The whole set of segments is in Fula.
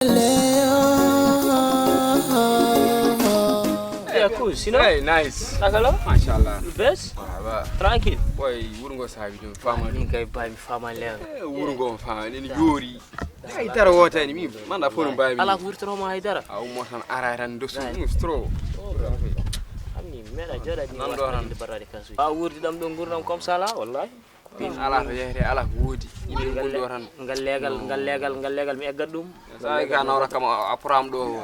É, cool, sinon? Hey, nice. Nakala? Mashallah. Bes? Aba. Tranquille. Boy, wurungo sabi dum fama Min dum. kay bay mi fama lew. Wurungo fama ni yori. Ay tara wota ni mi manda fonu bay mi. Ala wurtoro ma haydara. Aw mo tan araran do su mustro. Amni meda joda ni Nan do ran. barade kasu. Ba wurdi dam do gurdam comme ça là wallahi. Tin ala to yehre ala wodi. Yimi ko do ran. ngal legal mi eggat dum. Sa ga nawra kam apram do.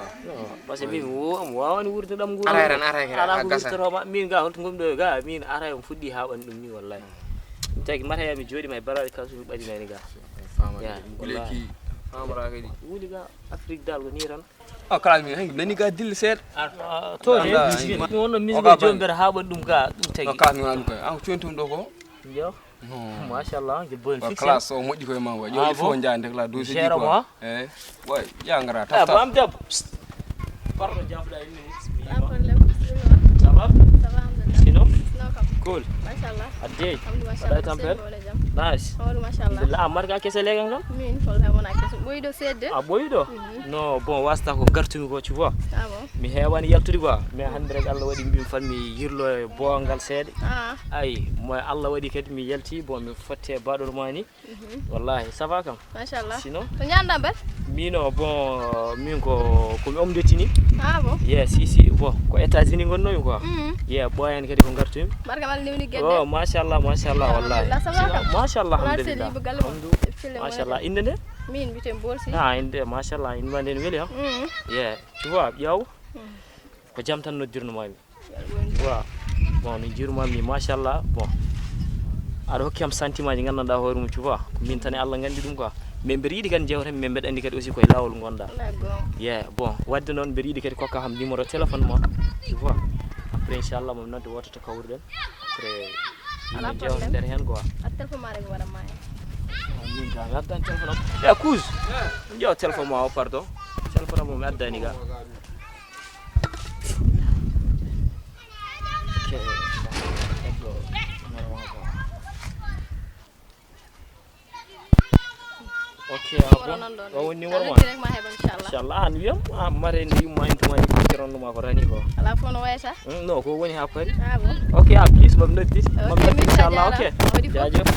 Parce que min wo am wawani wurdi dam gurdam. Araran ala gasa. wurtoro ma min ga honto gomdo ga min ara on fuddi ha ban dum ni wallahi. Tagi mata mi jodi may barade kasu mi badi nani ga. Fama. Ya, Guleki. Famara gadi. Wuli ga Afrique dal go ni tan. Kala mi hangi nani ga dil set. To ne mi wonno misgo jomber ha ban dum ga dum tagi. Kala mi wan ko. Aw ciontum do ko. Yo. Mashallah, je bon fixe. Classe o moƴƴi koye ma wa yo il faut jande la dosi di Gère moi. eh boy ya ngara Ah, tafta bam deb. Parlo jafda ini. Ça Ça va? va, alhamdulillah. Sinon? Non, kam. Cool. Machallah. Adjey. Alhamdulillah, Ada tampel? Nice. Hawlu machallah. La marga kese legan gam? Min folha wona keso. Boydo sedde. Ah boydo? Non, bon wasta ko gartumi ko tu vois. Ah bon. Mi hewani yaltude quoi, mais hande rek Allah wadi mbim fan mi yirlo e bongal seede. Ah. Ay, moy Allah wadi kadi mi yalti bon mi fotte bador mani. Wallahi ça va kam. Machallah. Sinon? To nyanda ber? Mino bon min ko mi omdetini. Ah bon. Yes, ici bon ko États-Unis gonnomi quoi. Yeah, boyan kadi ko gartumi. Barka mal niwni gedde. Oh, mashallah wallahi. Alhamdulillah, ça va kam. Mashallah Wala alhamdulillah. seli bugal mo. Film Mashallah indene? Min bitem bolsi. Ah, inde mashallah in manden weli ha. Yeah, tu vois yow ko jam tan noddirno mami. Tu vois. Bon no jirma mi mashallah bon. Ada hokkam sentiment ji gandanɗa hoore mum tu vois ko min tan e Allah gandi ɗum quoi mais mbeɗa yiiɗi kadi jewten mais mbeɗa andi kadi aussi koye lawol gonɗa yeah bon wadde noon mbeɗa yiiɗi kadi kokka kam numéro téléphone ma tu vois après inchallah mom nodde woto to kawruɗen après ana jewten nder hen quoi a téléphone ma rek wara maya min ga mi addan téléphone am e couse mi ƴeewa téléphone ma o pardon téléphone am mo mi addani ga ok o woni numéro ma rek ma heba inchallah inchallah an wiyam mare ndi yumma intuma ni ko ronduma ko rani ko ala fono wayata non ko woni ha pari ah bon ok a plus mam noddi inchallah ok jaajëf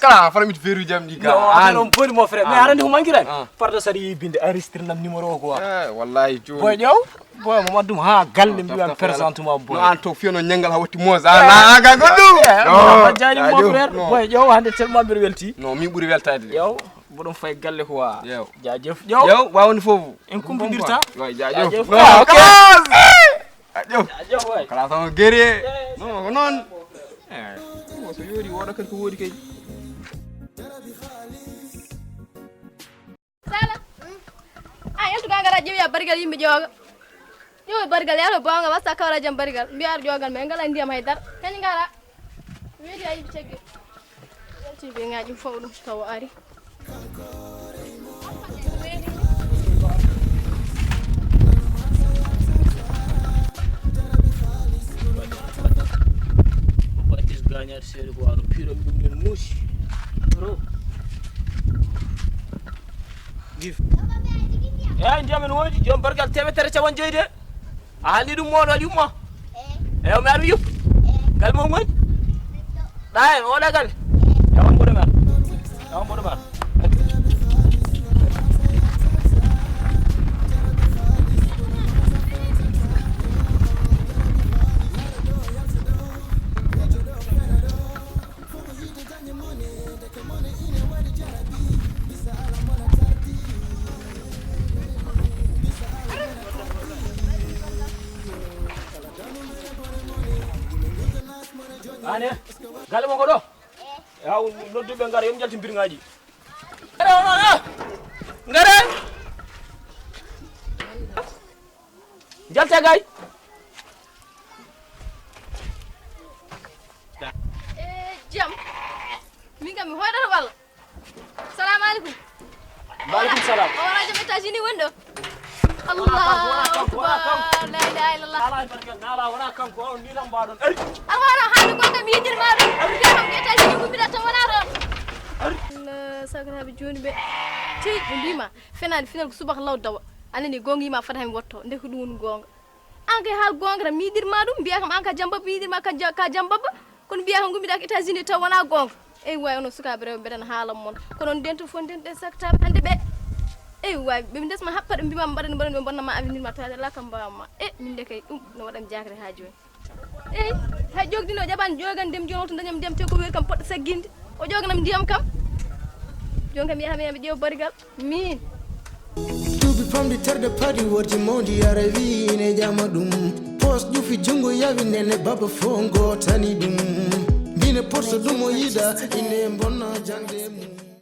kala fara mit veru jam di ga non boni mo frère mais arande ko mangiran pardo sari binde enregistré nam numéro o ko eh wallahi jo boy ñaw boy mo maddum ha galle mbiam présentement boy no an to fiono nyangal ha watti moza na ga goddu no jani mo frère boy ñaw hande tellement bir welti no mi buri weltade yow bodum fay galle ko wa yow jaajëf yow yow wawni fofu en kumbidirta way jaajëf no ok jaajëf way kala sama guerrier non ko non mo so yori woda kan ko wodi kay sala ah yeltu gangara jiwi ya bargal yimbe joga yo bargal yaro bonga wasta kawra jam bargal mbiar jogal me ngala ndiyam haydar kany ngara wiidi ay cegge yelti be ngaaji fawdum taw ari gañar seede ko wano piro ɗum min muusi bro gif eyi ndiyamen woodi jom bargal temetere capan joyi de a haali ɗum moɗo waɗi umma eyi mi aɗa yupp gal mo woni ɗa hen oɗa gal yawan mboɗo men yawan mboɗo men ane galle mo ko ɗo yaw nodduɓe ngara yomi jalti mbirŋaji ngare jalte gay jam min kam mi hoydata walla salamu aleykum maaleykum salam o wona jom États-Unis woni ɗo Allahu akbar la ilaha illallah nala wona kanko on ni tan mbaɗon ari alwara hande gonga mi yidirma ɗum kam États-Unis gummida tan wona ɗon sakata joni be tey be bima fenade final ko subaka law dawa anani gongi ma fata mi wotto nde ko dum gonga an kay hal gonga midir ma dum biya kam an ka jamba midir ma ka jamba kon biya kam gumi dak États-Unis taw wana gonga ey way ono suka rew beden haalam mon kono dento fonden de sakta hande be ey way be mi desma happade bima mbaden be bonna ma avenir ma tawade la kam bawma min de kay dum no wadam jakre ha joni ey ha jogdino jaban jogan dem jonto dañam dem te ko wer kam poddo sagginde o joganam ndiyam kam jonka mi yaha mi jew barigal min tubi famdi terde padi worji mondi aravi ne jama dum post du fi jungo yawi nene baba fongo tani dum bine porso dum o yida ine mbonna jangde